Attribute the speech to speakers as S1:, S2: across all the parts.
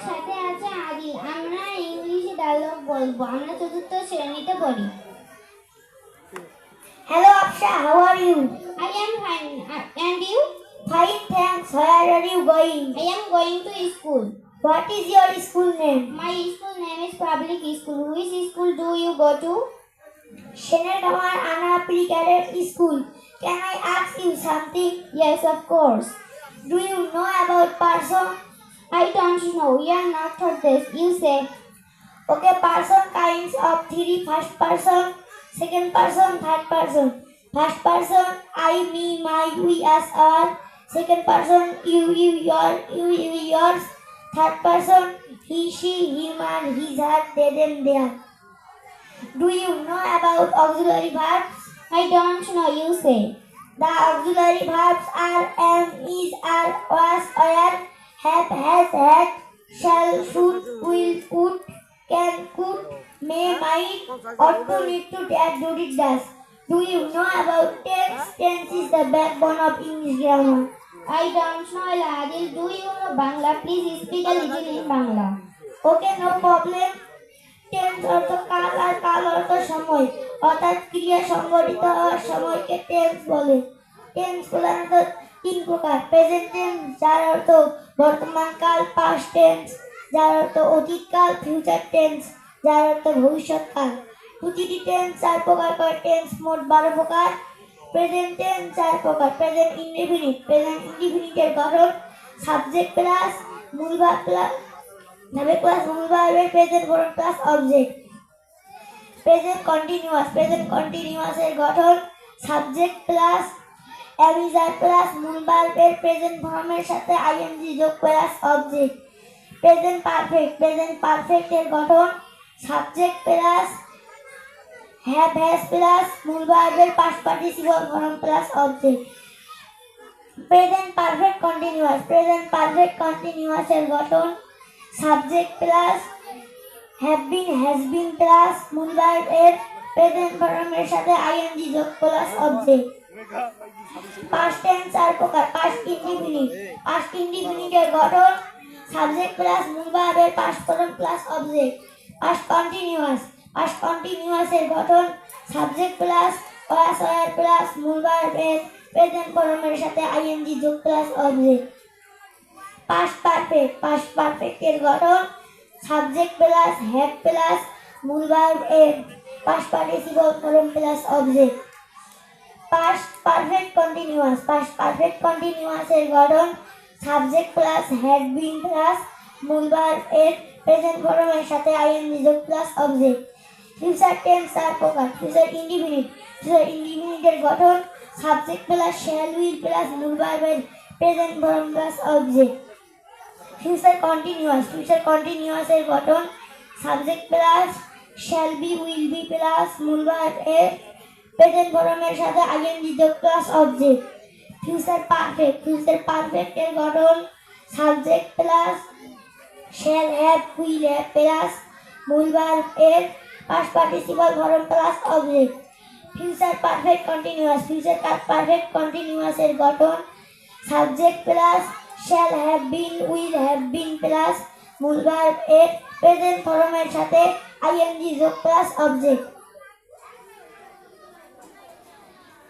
S1: সাথে আছে আদিল। আমরা ইংলিশে ডায়লগ বলবো। আমরা চতুর্থ শ্রেণীতে পড়ি।
S2: Hello Aksha, how are you?
S1: I am fine. And you?
S2: Fine, thanks. Where are you going?
S1: I am going to school.
S2: What is your school name?
S1: My school name is public school. Which school do you go to?
S2: Shenelgamar Anna Pre-Cadet School. Can I ask you something?
S1: Yes, of course.
S2: Do you know about person?
S1: I don't know. We are not taught this. You say.
S2: Okay, person kinds of three: first person, second person, third person. First person, I, me, my, we, us, our. Second person, you, yours. Third person, he, she, him, and his, her, they, them, their. Do you know about auxiliary verbs?
S1: I don't know. You say.
S2: The auxiliary verbs are am, is, are, was, were, have, has, had, shall, should, will, would, can, could, may, might, ought to, need to, dare, do, did, does. Do you know about tense? Tense is the backbone of English grammar.
S1: I don't know, Adil. Do you know Bangla? Please speak a little in Bangla.
S2: Okay, no problem. Tense অর্থ কাল আর কাল অর্থ সময়, অর্থাৎ ক্রিয়া সংঘটিত হওয়ার সময়কে টেন্স বলে। টেন্স প্রধানত তিন প্রকার: প্রেজেন্ট টেন্স যার অর্থ বর্তমান কাল, পাস্ট টেন্স যার অর্থ অতীত কাল, ফিউচার টেন্স যার অর্থ ভবিষ্যৎ কাল। প্রতিটি টেন্স চার প্রকার করে। টেন্স মোট 12 প্রকার। প্রেজেন্ট টেন্স চার প্রকার: প্রেজেন্ট ইনডেফিনিট। প্রেজেন্ট ইনডেফিনিটের গঠন সাবজেক্ট প্লাস মূল ভার্ব প্লাস মূল ভার্বের present form plus object. Present continuous. Present কন্টিনিউয়াসের গঠন সাবজেক্ট প্লাস অ্যাভিজার প্লাস মূল ভার্বের প্রেজেন্ট ফর্মের সাথে আইএনজি যোগ plus object. Present perfect. Present পারফেক্টের গঠন subject plus have, has plus মূল ভার্বের past participle form plus object. Present perfect continuous. Present perfect কন্টিনিউয়াসের গঠন subject plus have been, has been plus মূল ভার্বের প্রেজেন্ট ফর্মের সাথে আইএনজি যোগ প্লাস অবজেক্ট। পাস্ট টেন্স চার প্রকার: পাস্ট ইনডিফিনিট। পাস্ট ইনডিফিনিটের গঠন সাবজেক্ট প্লাস মূল ভার্বের past form plus object. Past continuous. Past কন্টিনিউয়াসের গঠন subject plus was, were plus মূল ভার্বের প্রেজেন্ট ফর্মের সাথে আইএনজি যোগ plus object. Past perfect. Past পারফেক্টের গঠন সাবজেক্ট প্লাস হ্যাভ প্লাস মূল ভার্ব এর past participle form plus object. Past perfect continuous. Past perfect কন্টিনিউয়াসের গঠন subject plus had been plus মূল ভার্ব এর প্রেজেন্ট ফর্মের সাথে আইএনজি যোগ প্লাস অবজেক্ট। ফিউচার টেন্স চার প্রকার: ফিউচার ইনডিফিনিট। ফিউচার ইনডিফিনিটের গঠন subject plus shall, will plus মূল ভার্বের present form plus object. Future continuous. Future কন্টিনিউয়াসের গঠন subject plus shall be, will be plus মূল ভার্ব এর প্রেজেন্ট ফর্মের সাথে আইএনজি যোগ plus object. Future perfect. Future পারফেক্টের গঠন subject plus shall, have, will have plus মূল ভার্ব এর past participle form plus object. Future perfect continuous. Future perfect কন্টিনিউয়াসের গঠন subject plus shall, have been, will have been plus মূল verb এর present ফর্মের সাথে আইএনজি যোগ plus object.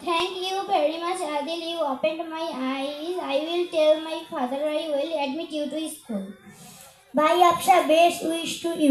S1: Thank you very much, Adil. You opened my eyes. I will tell my father I will admit you to school.
S2: Bye Aksha, best wish to you.